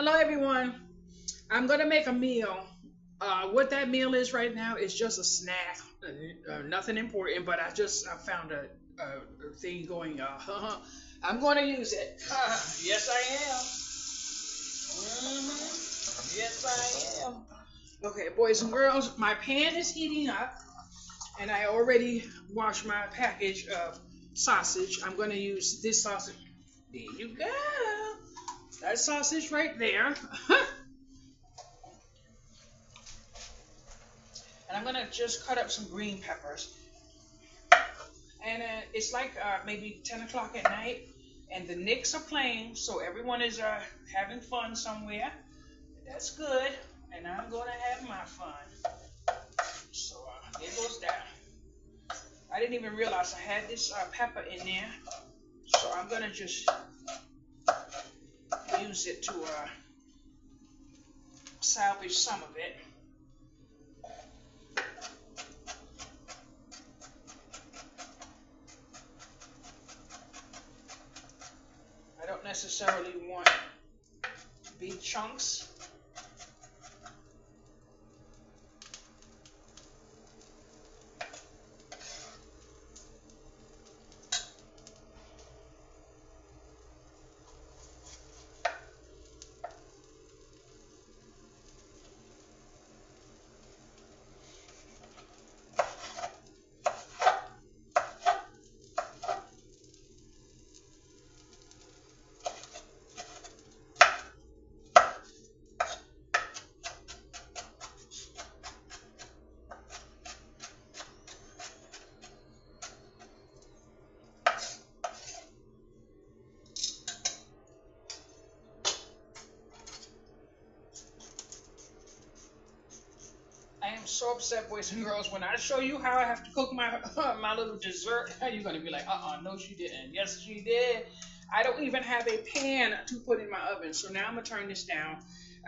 Hello, everyone. I'm gonna make a meal. What that meal is right now is just a snack, nothing important. But I found a thing going. I'm gonna use it. Yes, I am. Yes, I am. Okay, boys and girls, my pan is heating up, and I already washed my package of sausage. I'm gonna use this sausage. There you go. That sausage right there. And I'm gonna just cut up some green peppers. And it's like maybe 10 o'clock at night, and the Knicks are playing, so everyone is having fun somewhere. That's good, and I'm gonna have my fun. So there goes that. I didn't even realize I had this pepper in there, so I'm gonna just use it to salvage some of it. I don't necessarily want big chunks. I am so upset, boys and girls. When I show you how I have to cook my my little dessert, you're gonna be like, no, she didn't. Yes, she did. I don't even have a pan to put in my oven, so now I'm gonna turn this down.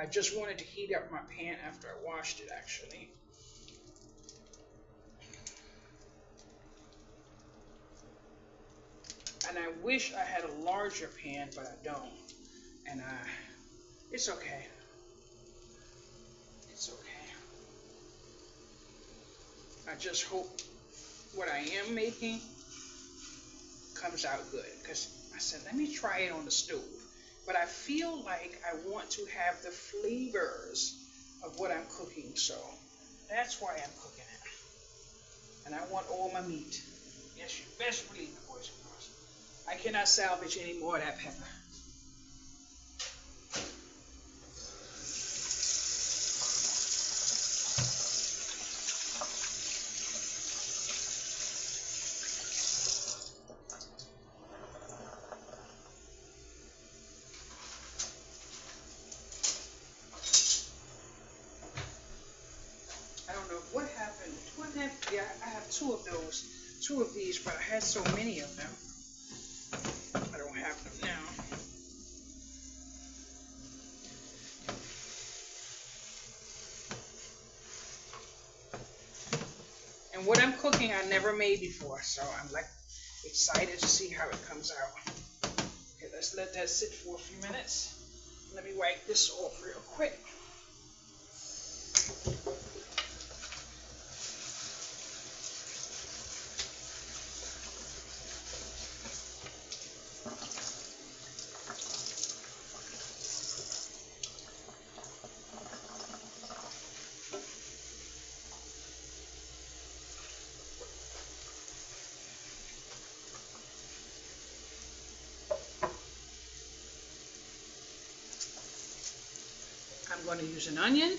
I just wanted to heat up my pan after I washed it, actually. And I wish I had a larger pan, but I don't. And it's okay. It's okay. I just hope what I am making comes out good, because I said, let me try it on the stove. But I feel like I want to have the flavors of what I'm cooking, so that's why I'm cooking it. And I want all my meat. Yes, you best believe it, boys and girls. I cannot salvage any more of that pepper. I don't know what happened. What happened? Yeah, I have two of these, but I had so many of them. I don't have them now. And what I'm cooking, I never made before, so I'm like excited to see how it comes out. Okay, let's let that sit for a few minutes. Let me wipe this off real quick. I'm going to use an onion.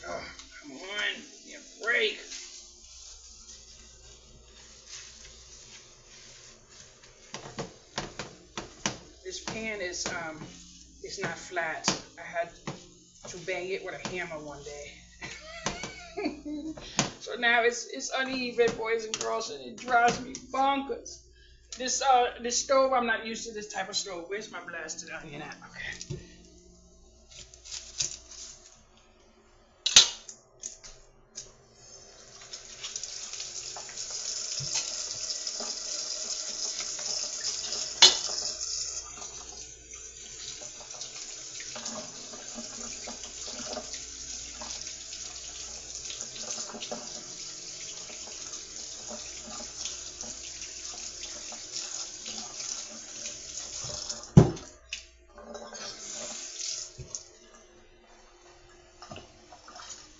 Oh, come on, give me a break. This pan is it's not flat. I had to bang it with a hammer one day. So now it's uneven, boys and girls, and it drives me bonkers. This stove, I'm not used to this type of stove. Where's my blasted onion at? Okay.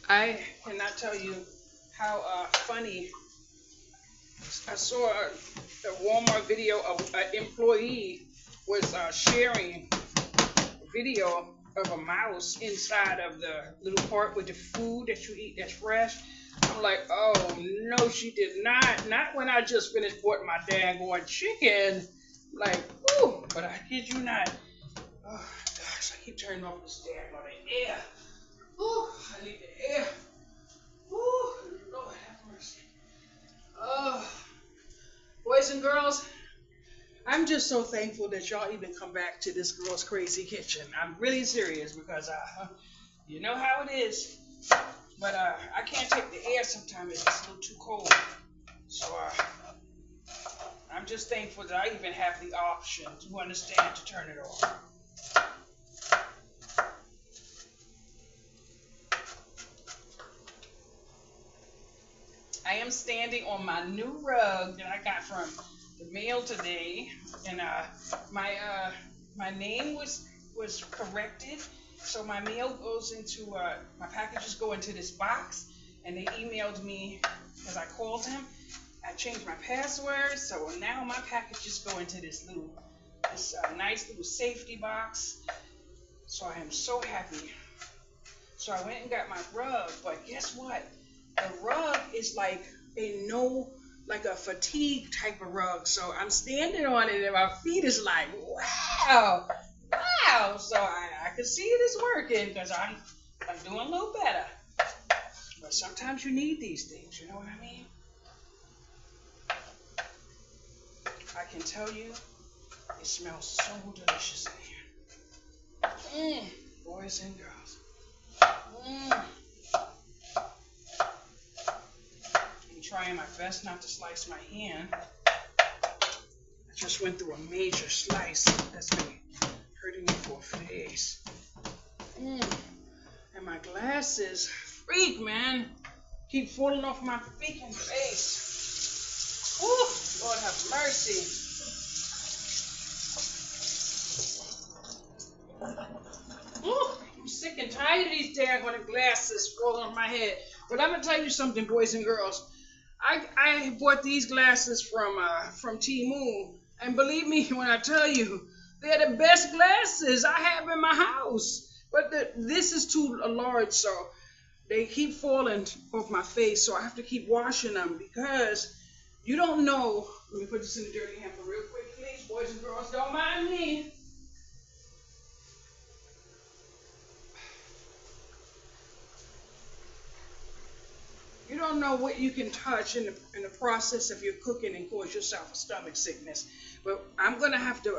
I cannot tell you how funny. I saw a Walmart video of an employee was sharing a video of a mouse inside of the little part with the food that you eat that's fresh. I'm like, oh no, she did not. Not when I just finished bought my daggone chicken. Like, whew, but I kid you not. Oh gosh, I keep turning off this daggone air. Whew, I need the air. Whew, Lord have mercy. Oh, boys and girls, I'm just so thankful that y'all even come back to this girl's crazy kitchen. I'm really serious because you know how it is. But I can't take the air sometimes. It's just a little too cold. So I'm just thankful that I even have the option to understand to turn it off. I am standing on my new rug that I got from the mail today, and my name was corrected. So my mail goes into my packages go into this box, and they emailed me because I called them. I changed my password, so now my packages go into this nice little safety box. So I am so happy. So I went and got my rug, but guess what? The rug is like like a fatigue type of rug. So I'm standing on it and my feet is like, wow, wow. So I can see it is working because I'm doing a little better. But sometimes you need these things, you know what I mean? I can tell you, it smells so delicious in here. Boys and girls. I'm trying my best not to slice my hand. I just went through a major slice that's been hurting me for a face. And my glasses, freak, man, keep falling off my freaking face. Whew, Lord have mercy. I'm sick and tired of these daggone glasses falling on my head. But I'm gonna tell you something, boys and girls. I bought these glasses from Temu, and believe me when I tell you, they're the best glasses I have in my house. But this is too large, so they keep falling off my face. So I have to keep washing them because you don't know. Let me put this in the dirty hamper real quick, please, boys and girls. Don't mind me. You don't know what you can touch in the process of your cooking and cause yourself a stomach sickness. But I'm going to have to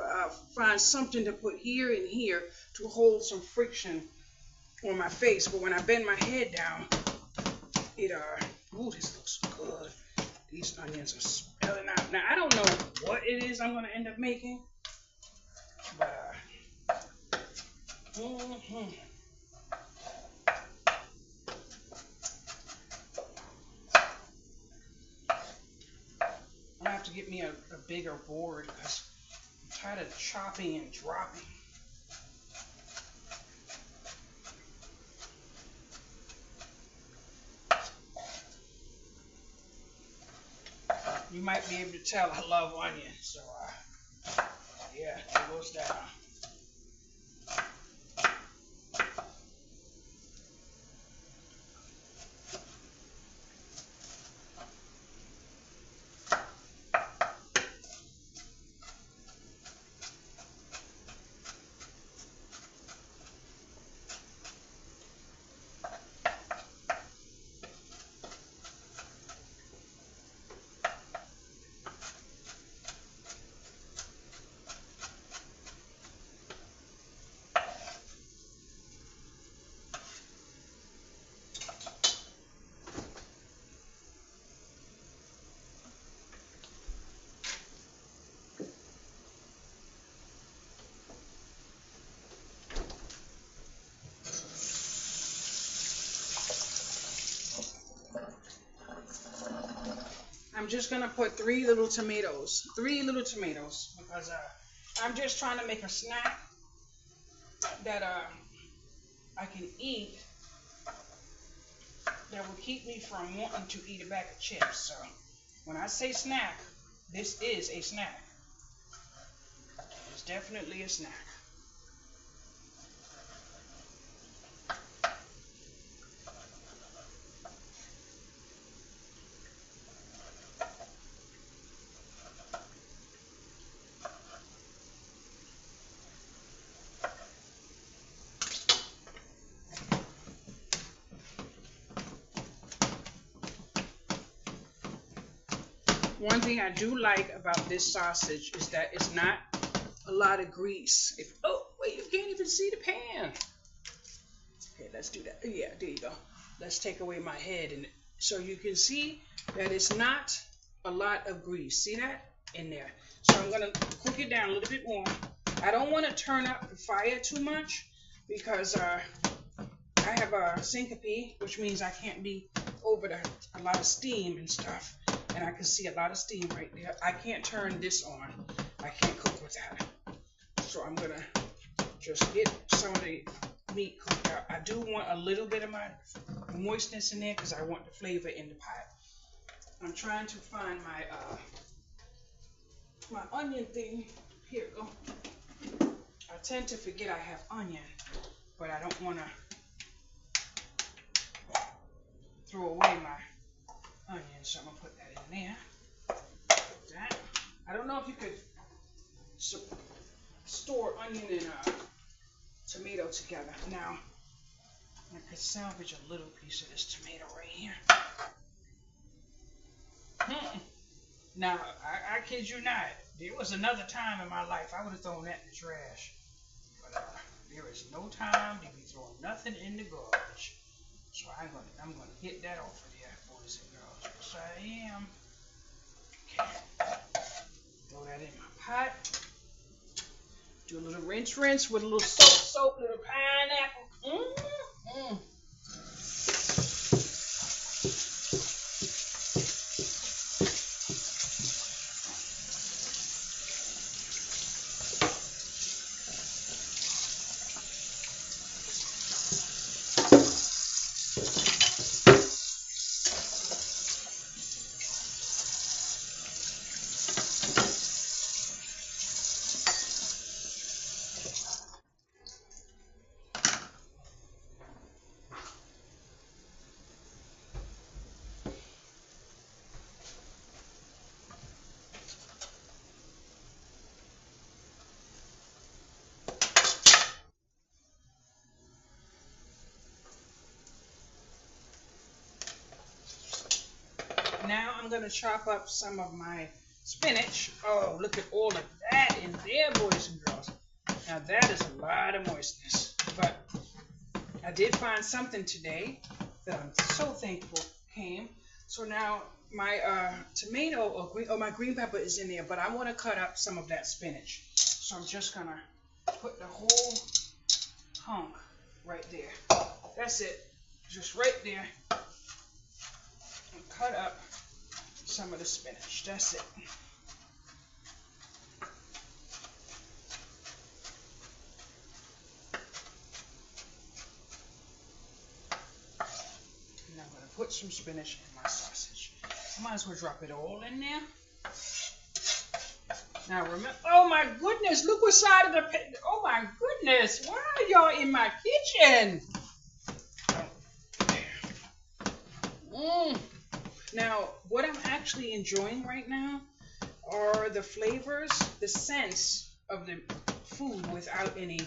find something to put here and here to hold some friction on my face. But when I bend my head down, ooh, this looks good. These onions are spelling out. Now, I don't know what it is I'm going to end up making. But, I'm gonna have to get me a bigger board because I'm tired of chopping and dropping. You might be able to tell I love onions, so yeah, there goes that. just gonna put 3 little tomatoes. 3 little tomatoes because I'm just trying to make a snack that I can eat that will keep me from wanting to eat a bag of chips. So when I say snack, this is a snack. It's definitely a snack. One thing I do like about this sausage is that it's not a lot of grease. Oh, wait, you can't even see the pan. Okay, let's do that. Yeah, there you go. Let's take away my head. And so you can see that it's not a lot of grease. See that? In there. So I'm going to cook it down a little bit more. I don't want to turn up the fire too much because I have a syncope, which means I can't be over a lot of steam and stuff. And I can see a lot of steam right there. I can't turn this on. I can't cook with that. So I'm going to just get some of the meat cooked out. I do want a little bit of my moistness in there because I want the flavor in the pot. I'm trying to find my onion thing. Here we go. I tend to forget I have onion, but I don't want to throw away my onion, so I'm going to put that in there. Like that. I don't know if you could store onion and tomato together. Now, I could salvage a little piece of this tomato right here. Now, I kid you not, there was another time in my life I would have thrown that in the trash. But there is no time to be throwing nothing in the garbage. So I'm gonna get that off of there, boys and girls. Yes, I am. Okay. Throw that in my pot. Do a little rinse with a little soap, little pineapple. Now I'm going to chop up some of my spinach. Oh, look at all of that in there, boys and girls. Now that is a lot of moistness. But I did find something today that I'm so thankful came. So now my tomato or my green pepper is in there, but I want to cut up some of that spinach. So I'm just going to put the whole hunk right there. That's it. Just right there. And cut up some of the spinach. That's it. And I'm going to put some spinach in my sausage. I might as well drop it all in there. Now remember, oh my goodness, look what side of the, oh my goodness, why are y'all in my kitchen? Now, what I'm actually enjoying right now are the flavors, the scents of the food without any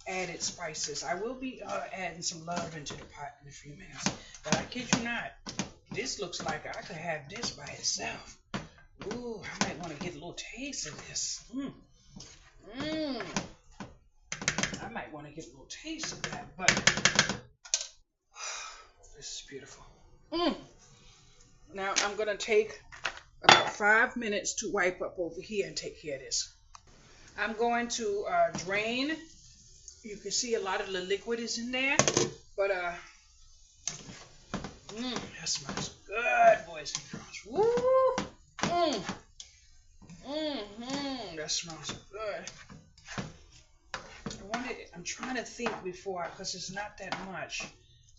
added spices. I will be adding some love into the pot in a few minutes. But I kid you not, this looks like I could have this by itself. Ooh, I might want to get a little taste of this. I might want to get a little taste of that, but this is beautiful. Now I'm going to take about 5 minutes to wipe up over here and take care of this. I'm going to drain. You can see a lot of the liquid is in there, but that smells good, boys and girls. Woo! Mmm. That smells good. I'm trying to think before, because it's not that much,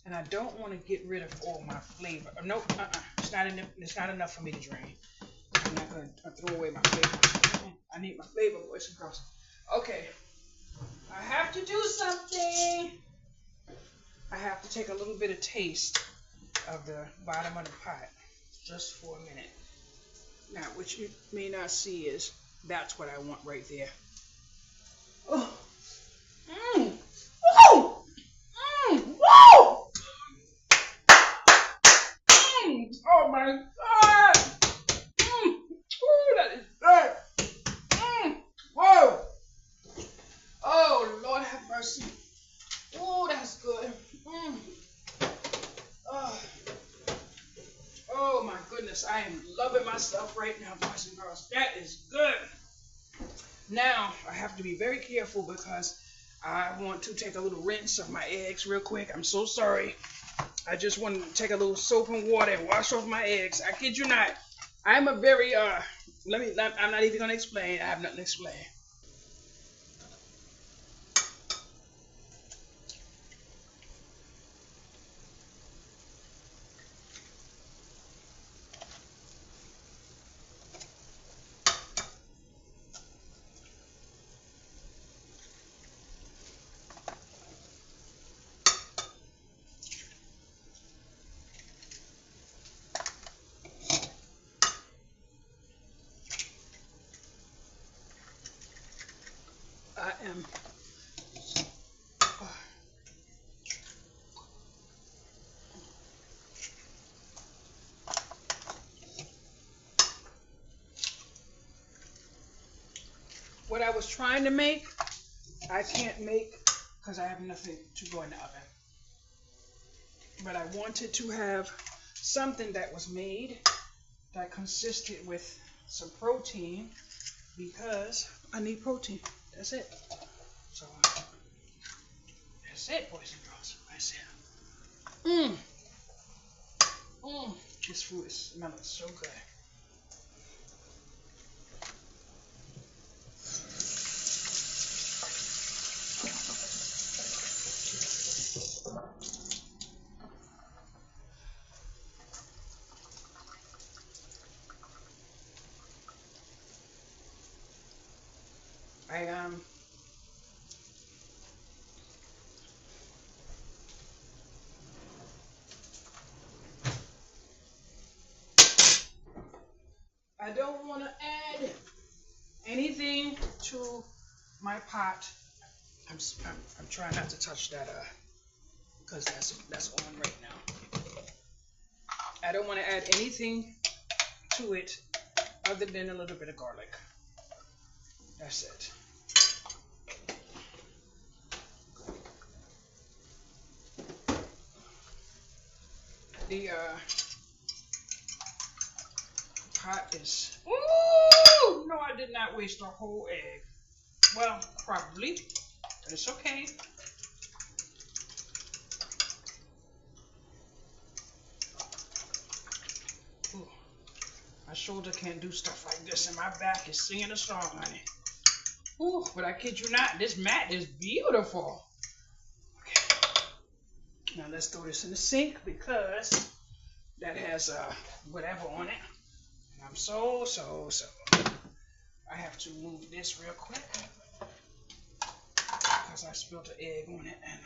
and I don't want to get rid of all my flavor. Nope, it's not enough. It's not enough for me to drain. I'm not gonna throw away my flavor. I need my flavor, boys and girls. Okay, I have to do something. I have to take a little bit of taste of the bottom of the pot, just for a minute. Now, what you may not see is that's what I want right there. Oh. Mmm. Woo! Mmm. Woo! Mmm. Oh my God. Mmm. Ooh, that is good. Mmm. Whoa. Oh, Lord have mercy. Oh, that's good. Mmm. Oh. Oh my goodness, I am loving myself right now, boys and girls. That is good. Now, I have to be very careful because I want to take a little rinse of my eggs real quick. I'm so sorry. I just want to take a little soap and water and wash off my eggs. I kid you not. I'm a very, I'm not even going to explain. I have nothing to explain. I am, what I was trying to make, I can't make because I have nothing to go in the oven. But I wanted to have something that was made that consisted with some protein because I need protein. That's it. So that's it, boys and girls. That's it. Mmm. Mmm. This food is smelling so good. I I don't want to add anything to my pot. I'm trying not to touch that because that's on right now. I don't want to add anything to it other than a little bit of garlic. That's it. The pot is. Ooh! No, I did not waste a whole egg. Well, probably, but it's okay. Ooh, my shoulder can't do stuff like this, and my back is singing a song, honey. Ooh, but I kid you not, this mat is beautiful. Okay. Now let's throw this in the sink because that has whatever on it. And I'm so. I have to move this real quick because I spilled an egg on it, and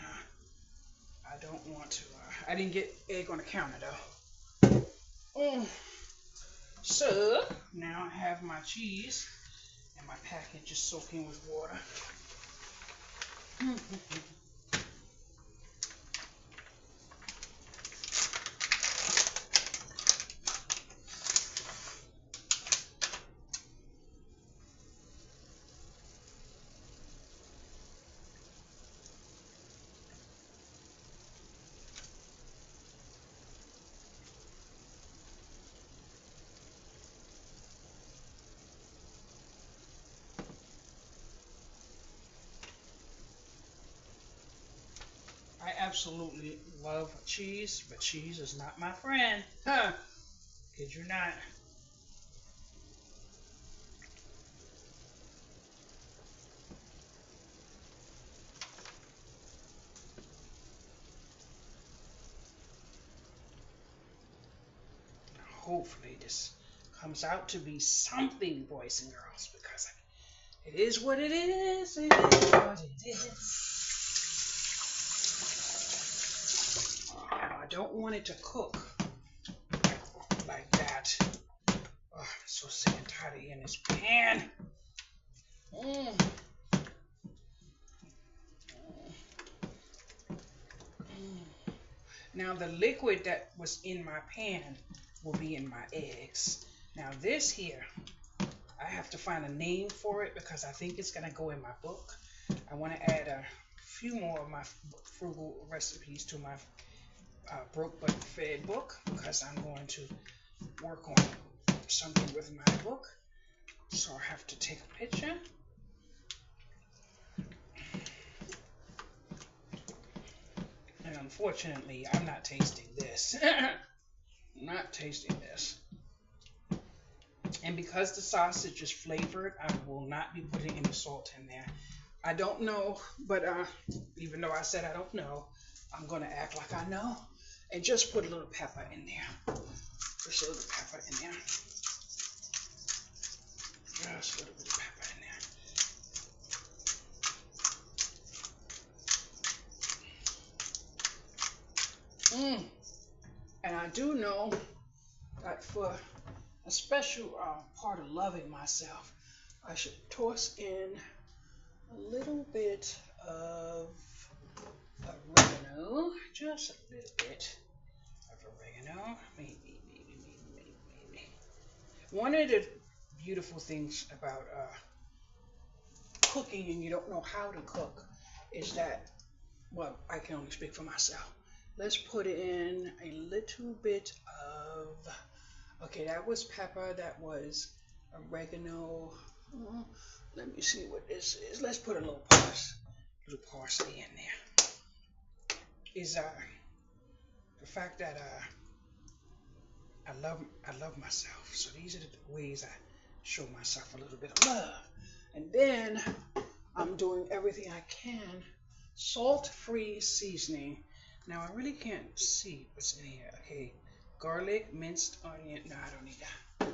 I don't want to. I didn't get egg on the counter though. So now I have my cheese and my packet just soaking with water. I absolutely love cheese, but cheese is not my friend. Huh? Kid you not. hopefully this comes out to be something, boys and girls, because it is what it is. It is what it is. I don't want it to cook like that. Oh, I'm so sick and tired of in this pan. Now the liquid that was in my pan will be in my eggs. Now this here, I have to find a name for it because I think it's going to go in my book. I want to add a few more of my frugal recipes to my Broke But Fed book because I'm going to work on something with my book. So I have to take a picture. And unfortunately, I'm not tasting this. Not tasting this. And because the sausage is flavored, I will not be putting any salt in there. I don't know, but even though I said I don't know, I'm going to act like I know and just put a little pepper in there. Just a little pepper in there. Just a little bit of pepper in there. And I do know that for a special part of loving myself, I should toss in a little bit of oregano, just a little bit of oregano, maybe. One of the beautiful things about cooking and you don't know how to cook is that, well, I can only speak for myself. Let's put in a little bit of, okay, that was pepper, that was oregano. Let me see what this is. Let's put a little parsley in there. Is the fact that I love myself. So these are the ways I show myself a little bit of love. And then I'm doing everything I can. Salt-free seasoning. Now I really can't see what's in here. Okay, garlic, minced onion. No, I don't need that.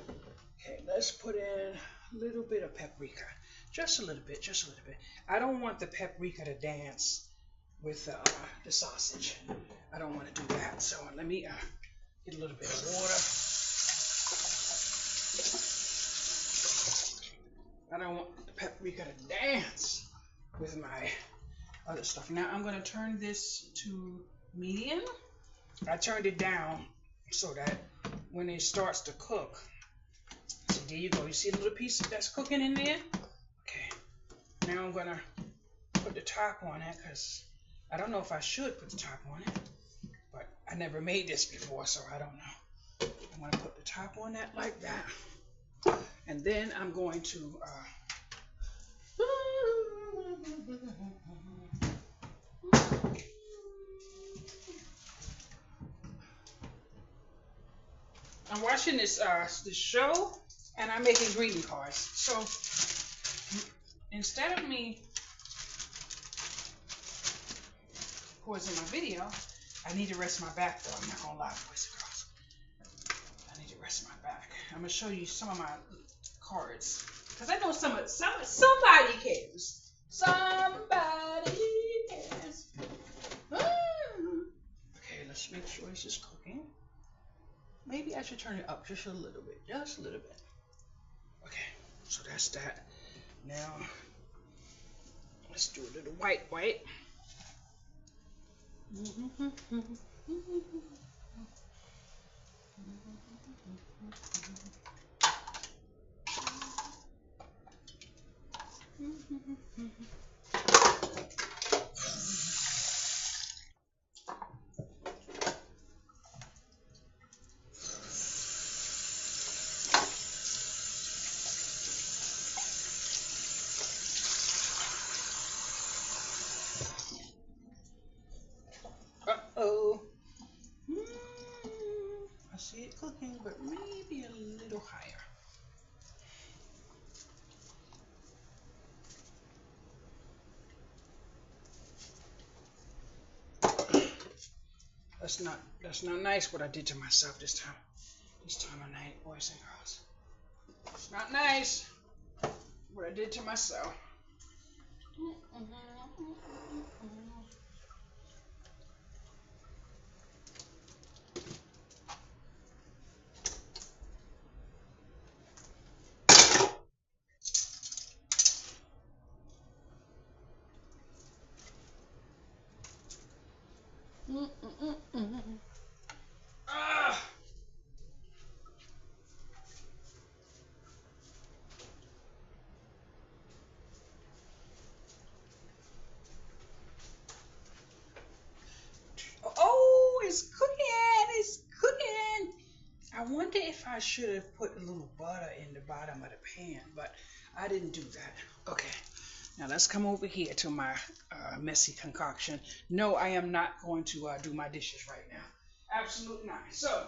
Okay, let's put in a little bit of paprika. Just a little bit, just a little bit. I don't want the paprika to dance with the sausage. I don't want to do that. So let me get a little bit of water. I don't want the paprika to dance with my other stuff. Now I'm going to turn this to medium. I turned it down so that when it starts to cook, so there you go. You see the little piece that's cooking in there? Okay. Now I'm going to put the top on it because I don't know if I should put the top on it, but I never made this before, so I don't know. I'm going to put the top on that like that. And then I'm going to I'm watching this show and I'm making greeting cards. So instead of me pausing my video, I need to rest my back though. I'm not gonna lie, boys and girls. I need to rest my back. I'm gonna show you some of my cards because I know somebody cares. Somebody cares. Okay, let's make sure this is cooking. Maybe I should turn it up just a little bit. Just a little bit. Okay, so that's that. Now, let's do a little white. Uh-oh. I see it cooking, but maybe a little higher. That's not nice what I did to myself this time. this time of night, boys and girls. It's not nice what I did to myself. Ah. Oh, it's cooking. It's cooking. I wonder if I should have put a little butter in the bottom of the pan, but I didn't do that. Okay, now let's come over here to my messy concoction. No, I am not going to do my dishes right now. Absolutely not. So,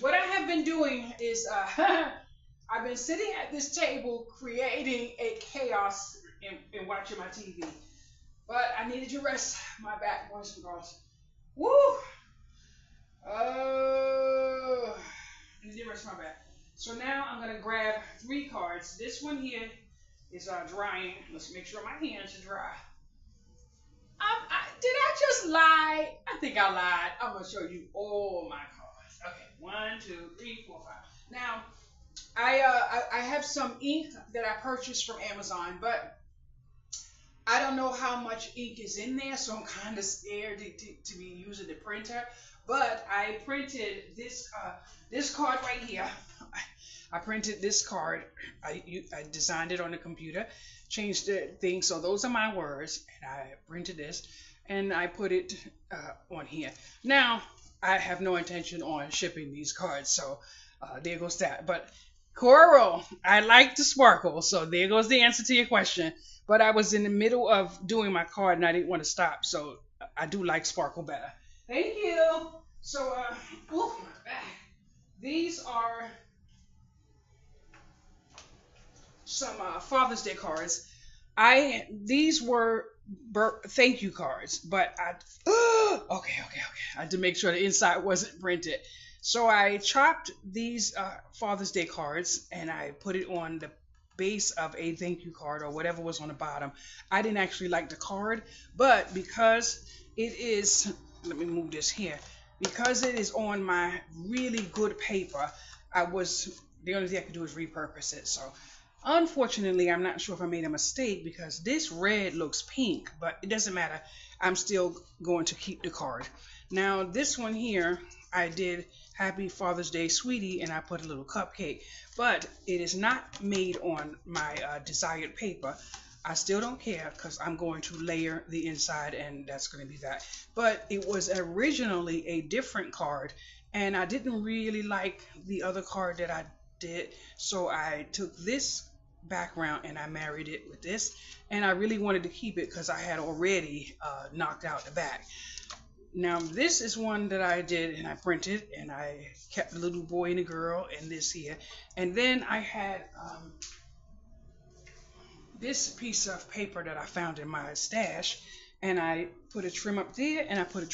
what I have been doing is I've been sitting at this table creating a chaos in watching my TV. But I needed to rest my back, boys and girls. Woo! Oh, I need to rest my back. So now I'm gonna grab 3 cards. This one here is drying. Let's make sure my hands are dry. Did I just lie? I think I lied. I'm gonna show you all my cards. Okay, 1, 2, 3, 4, 5. Now I have some ink that I purchased from Amazon, but I don't know how much ink is in there, so I'm kind of scared to be using the printer. But I printed this card right here. I printed this card. I designed it on the computer, changed the thing. So those are my words, and I printed this, and I put it on here. Now, I have no intention on shipping these cards, so there goes that. But Coral, I like the sparkle, so there goes the answer to your question. But I was in the middle of doing my card, and I didn't want to stop, so I do like sparkle better. Thank you. So, oh my back. These are some Father's Day cards. These were thank you cards, but okay. I had to make sure the inside wasn't printed. So I chopped these Father's Day cards and I put it on the base of a thank you card or whatever was on the bottom. I didn't actually like the card, but because it is, let me move this here, because it is on my really good paper, the only thing I could do is repurpose it. So unfortunately, I'm not sure if I made a mistake because this red looks pink, but it doesn't matter. I'm still going to keep the card. Now, this one here, I did Happy Father's Day, Sweetie, and I put a little cupcake, but it is not made on my desired paper. I still don't care because I'm going to layer the inside, and that's going to be that. But it was originally a different card, and I didn't really like the other card that I did, so I took this background and I married it with this, and I really wanted to keep it because I had already knocked out the back. Now this is one that I did and I printed, and I kept the little boy and the girl and this here, and then I had this piece of paper that I found in my stash, and I put a trim up there and I put a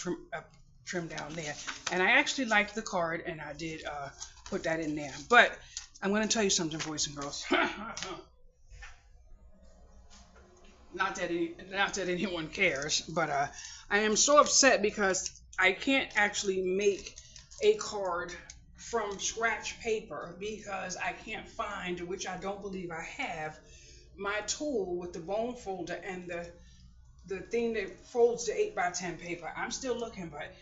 trim down there, and I actually liked the card and I did put that in there. But I'm going to tell you something, boys and girls. Not that anyone cares, but I am so upset because I can't actually make a card from scratch paper because I can't find, which I don't believe I have, my tool with the bone folder and the thing that folds the 8x10 paper. I'm still looking, but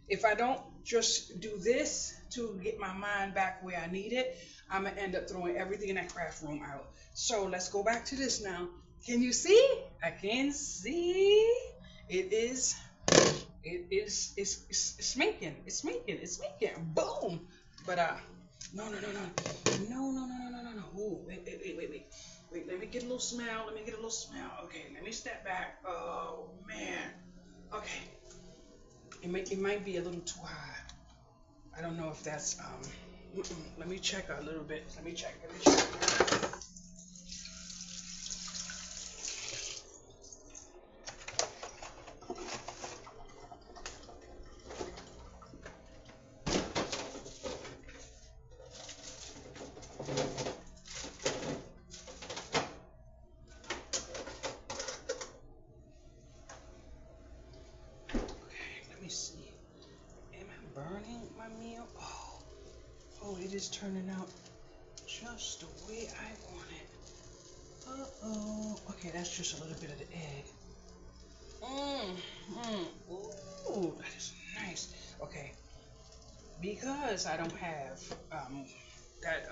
if I don't just do this to get my mind back where I need it, I'm going to end up throwing everything in that craft room out. So let's go back to this now. Can you see? I can see. It's making. Boom. But no. Ooh, wait, let me get a little smell. Okay, let me step back. Oh man. Okay. It might be a little too high. I don't know if that's let me check a little bit. Let me check. my meal. Oh, it is turning out just the way I want it. Okay, that's just a little bit of the egg. Ooh, that is nice. Okay, because I don't have that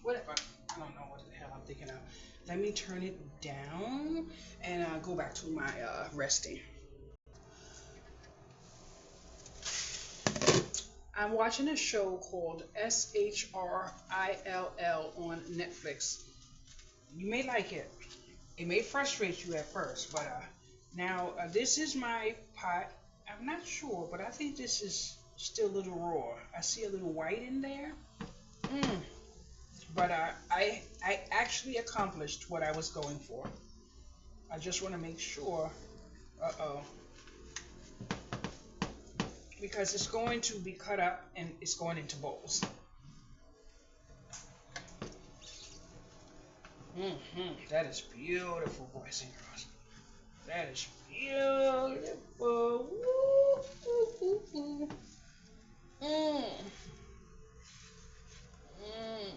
whatever. I don't know what the hell I'm thinking of. Let me turn it down and go back to my resting. I'm watching a show called SHRILL on Netflix. You may like it. It may frustrate you at first, but now this is my pot. I'm not sure, but I think this is still a little raw. I see a little white in there. Mm. But I actually accomplished what I was going for. I just want to make sure. Uh-oh. Because it's going to be cut up and it's going into bowls. That is beautiful, boys and girls. That is beautiful. Woo, woo, woo, woo. Mm. Mm.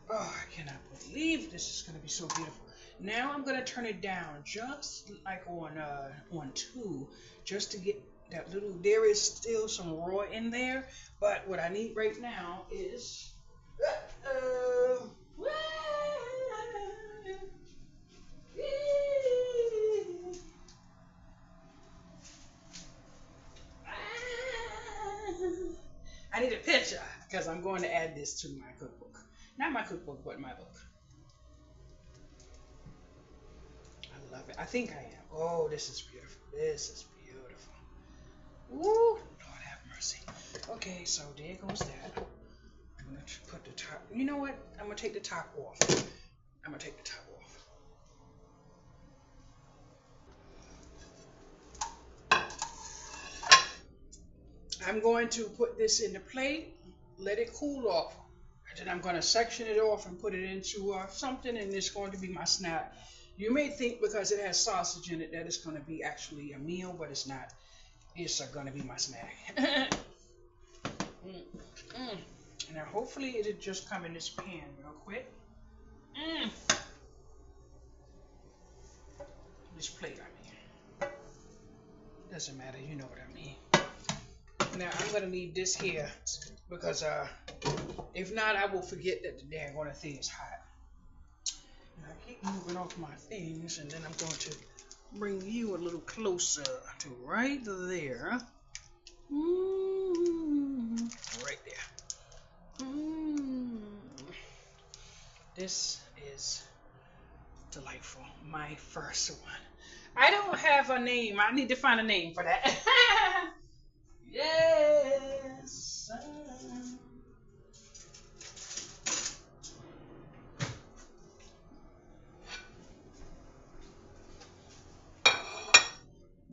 Oh, I cannot believe this is going to be so beautiful. Now I'm going to turn it down just like on 2, just to get that little. There is still some raw in there, but what I need right now is. I need a picture because I'm going to add this to my cookbook. Not my cookbook, but my book. I love it. I think I am. Oh, this is beautiful. This is beautiful. Woo! Lord have mercy. Okay, so there goes that. I'm going to put the top. You know what? I'm going to take the top off. I'm going to take the top off. I'm going to put this in the plate, let it cool off. And then I'm going to section it off and put it into something, and it's going to be my snack. You may think because it has sausage in it that it's going to be actually a meal, but it's not. It's going to be my snack. Now, hopefully, it'll just come in this pan real quick. This plate, I mean. Doesn't matter, you know what I mean. Now, I'm going to leave this here because if not, I will forget that the daggone thing is hot. And I keep moving off my things, and then I'm going to bring you a little closer to right there. Right there. This is delightful. My first one. I don't have a name. I need to find a name for that. Yes.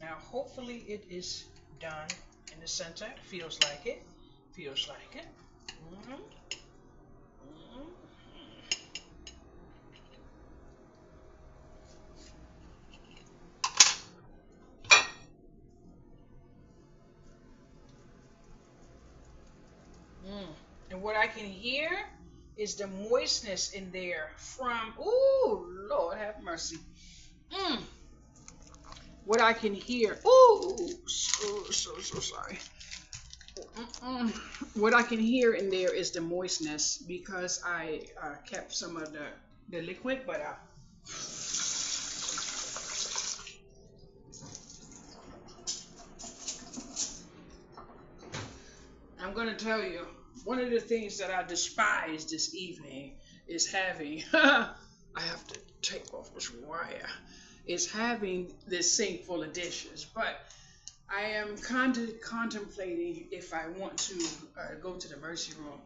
Now, hopefully, it is done in the center. It feels like it. Feels like it. And what I can hear is the moistness in there from, ooh, Lord have mercy. What I can hear, ooh, so sorry. What I can hear in there is the moistness because I kept some of the liquid, but I'm going to tell you, one of the things that I despise this evening is having, I have to take off this wire, is having this sink full of dishes. But I am contemplating if I want to go to the emergency room.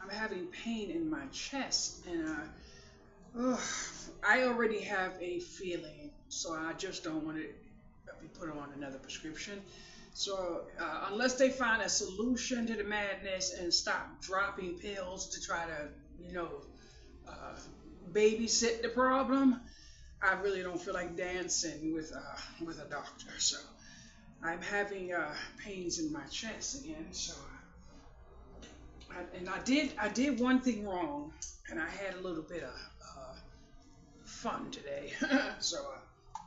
I'm having pain in my chest, and I already have a feeling, so I just don't want to be put on another prescription. So unless they find a solution to the madness and stop dropping pills to try to, babysit the problem, I really don't feel like dancing with a doctor. So I'm having pains in my chest again. So, I did one thing wrong, and I had a little bit of fun today. So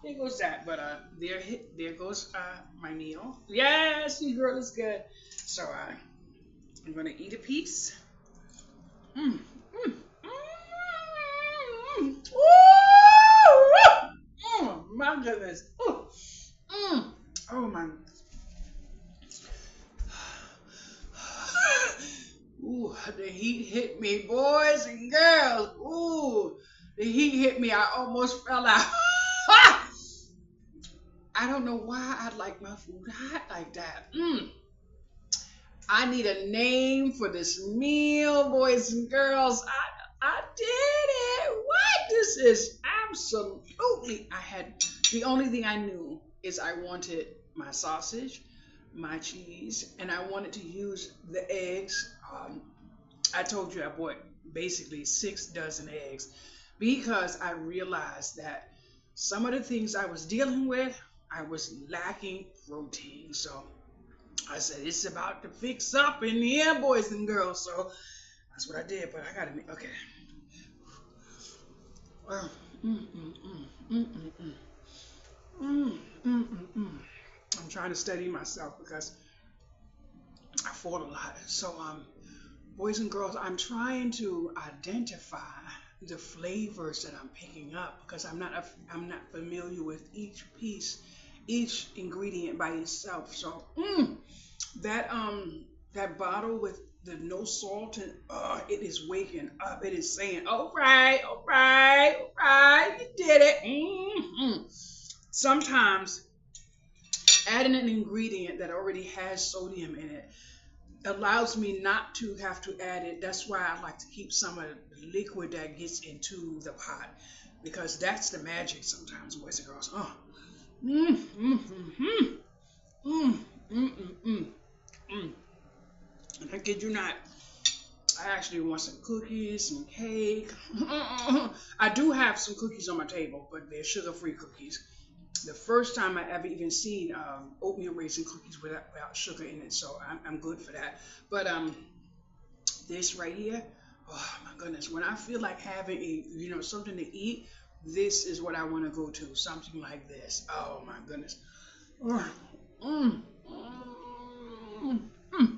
there goes that. But there goes my meal. Yes, you girl is good. So I'm gonna eat a piece. Mm, mm, mm, my goodness. Ooh, oh my. Ooh, the heat hit me, boys and girls. Ooh, the heat hit me. I almost fell out. I don't know why I like my food hot like that. I need a name for this meal, boys and girls. I did it. What? This is absolutely. I had the only thing I knew is I wanted my sausage, my cheese, and I wanted to use the eggs. I told you I bought basically 6 dozen eggs because I realized that some of the things I was dealing with, I was lacking protein. So I said, it's about to fix up in here, boys and girls. So that's what I did, but I got to, okay. Mm, mm, mm, mm, mm, mm, mm, mm, mm, mm. I'm trying to steady myself because I fought a lot. So, boys and girls, I'm trying to identify the flavors that I'm picking up because I'm not familiar with each ingredient by itself. So, that bottle with the no salt and it is waking up. It is saying, "All right, all right, all right, you did it." Sometimes adding an ingredient that already has sodium in it allows me not to have to add it. That's why I like to keep some of the liquid that gets into the pot because that's the magic sometimes, boys and girls. Mm, mm, mm, mm, mm, mm, mm, mm, mm. And I kid you not, I actually want some cookies, some cake. I do have some cookies on my table, but they're sugar-free cookies. The first time I ever even seen oatmeal raisin cookies without sugar in it, so I'm good for that. But this right here, oh my goodness, when I feel like having something to eat, this is what I want to go to, something like this. Oh my goodness. Mm, mm, mm, mm,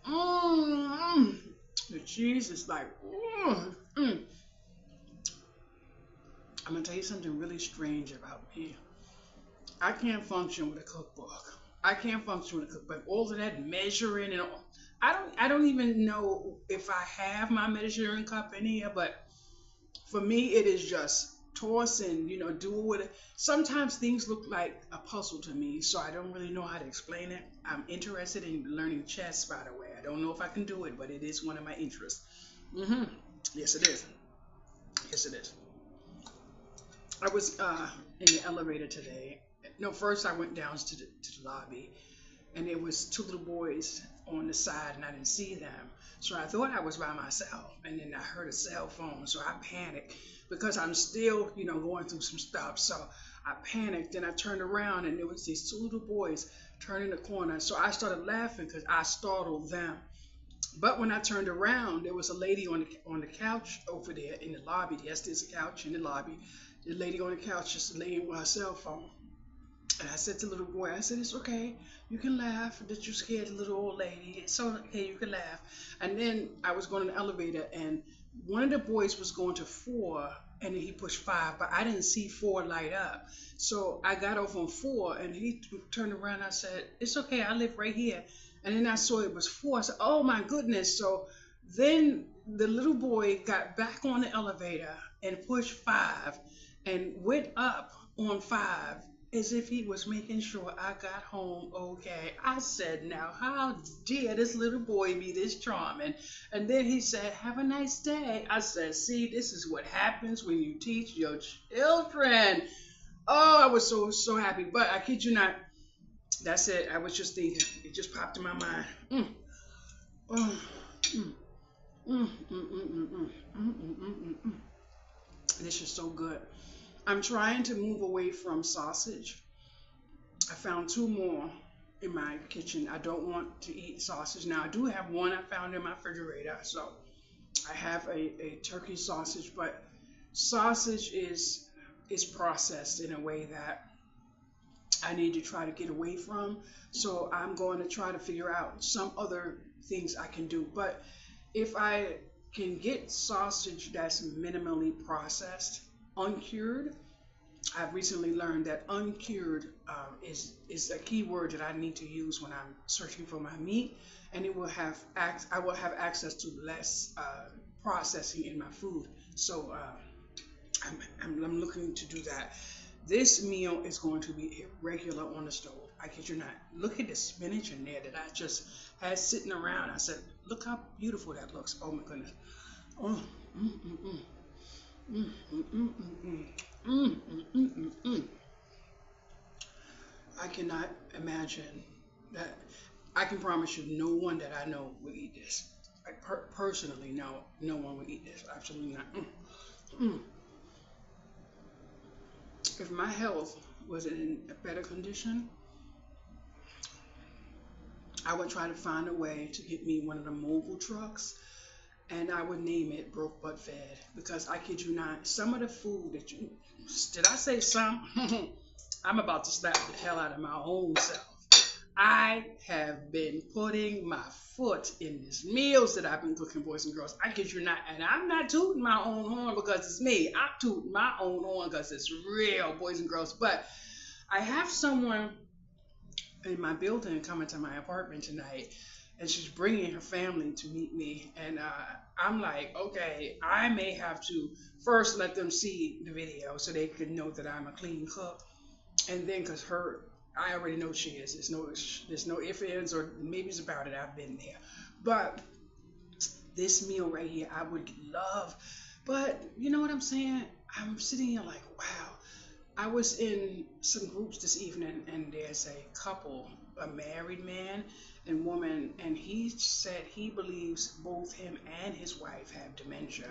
mm. The cheese is like, I'm gonna tell you something really strange about me. I can't function with a cookbook. I can't function with a cookbook. All of that measuring and all. I don't even know if I have my measuring cup in here, but for me it is just tossing, do with it. Sometimes things look like a puzzle to me, so I don't really know how to explain it. I'm interested in learning chess, by the way. I don't know if I can do it, but it is one of my interests. hmm Yes, it is. Yes, it is. I was in the elevator today. No, first I went down to the lobby, and there was 2 little boys on the side, and I didn't see them. So I thought I was by myself, and then I heard a cell phone, so I panicked because I'm still, going through some stuff. So I panicked, and I turned around, and there was these 2 little boys turning the corner. So I started laughing because I startled them. But when I turned around, there was a lady on the couch over there in the lobby. Yes, there's a couch in the lobby. The lady on the couch just laying with her cell phone. And I said to the little boy, I said, it's okay. You can laugh that you scared the little old lady. It's okay, you can laugh. And then I was going in the elevator, and one of the boys was going to 4, and then he pushed 5, but I didn't see 4 light up. So I got off on 4, and he turned around, and I said, it's okay, I live right here. And then I saw it was 4. I said, oh my goodness. So then the little boy got back on the elevator and pushed 5 and went up on 5 as if he was making sure I got home okay. I said, now how dare this little boy be this charming? And then he said, have a nice day. I said, see, this is what happens when you teach your children. Oh, I was so happy. But I kid you not, that's it. I was just thinking. It just popped in my mind. Oh, This is so good. I'm trying to move away from sausage. I found two more in my kitchen. I don't want to eat sausage now. I do have one I found in my refrigerator, so I have a turkey sausage, but sausage is processed in a way that I need to try to get away from. So I'm going to try to figure out some other things I can do. But if I can get sausage that's minimally processed, uncured, I've recently learned that uncured is a key word that I need to use when I'm searching for my meat, and it will have I will have access to less processing in my food. So I'm looking to do that. This meal is going to be irregular on the stove. I kid you not. Look at the spinach in there that I just had sitting around. I said, look how beautiful that looks. Oh my goodness. Oh, mm, mm, mm. Mm, mm, mm, mm, mm, mm, mm, mm, mm. I cannot imagine that. I can promise you, no one that I know would eat this. Like personally, no one would eat this. Absolutely not. Mm, mm. If my health was in a better condition, I would try to find a way to get me one of the mobile trucks, and I would name it Broke But Fed, because I kid you not, some of the food that you did I say some? I'm about to slap the hell out of my own self. I have been putting my foot in these meals that I've been cooking, boys and girls. I kid you not, and I'm not tooting my own horn because it's me. I'm tooting my own horn because it's real, boys and girls. But I have someone in my building coming to my apartment tonight, and she's bringing her family to meet me. And I'm like, okay, I may have to first let them see the video so they can know that I'm a clean cook, and then because I already know she is. There's no ifs, ands, or maybes about it. I've been there. But this meal right here, I would love. But you know what I'm saying? I'm sitting here like, wow. I was in some groups this evening, and there's a couple, a married man and woman, and he said he believes both him and his wife have dementia.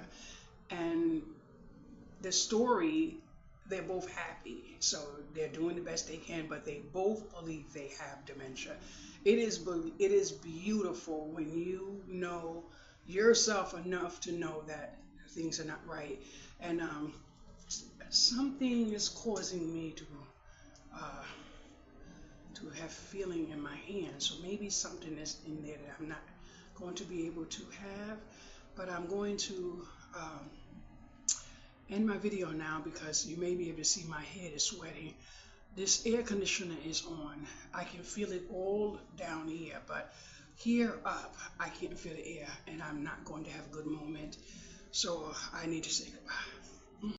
And the story, they're both happy, so they're doing the best they can, but they both believe they have dementia. It is beautiful when you know yourself enough to know that things are not right, and something is causing me uh, to have feeling in my hands. So maybe something is in there that I'm not going to be able to have, but I'm going to end my video now because you may be able to see my head is sweating. This air conditioner is on. I can feel it all down here, but here up, I can't feel the air, and I'm not going to have a good moment. So I need to say goodbye.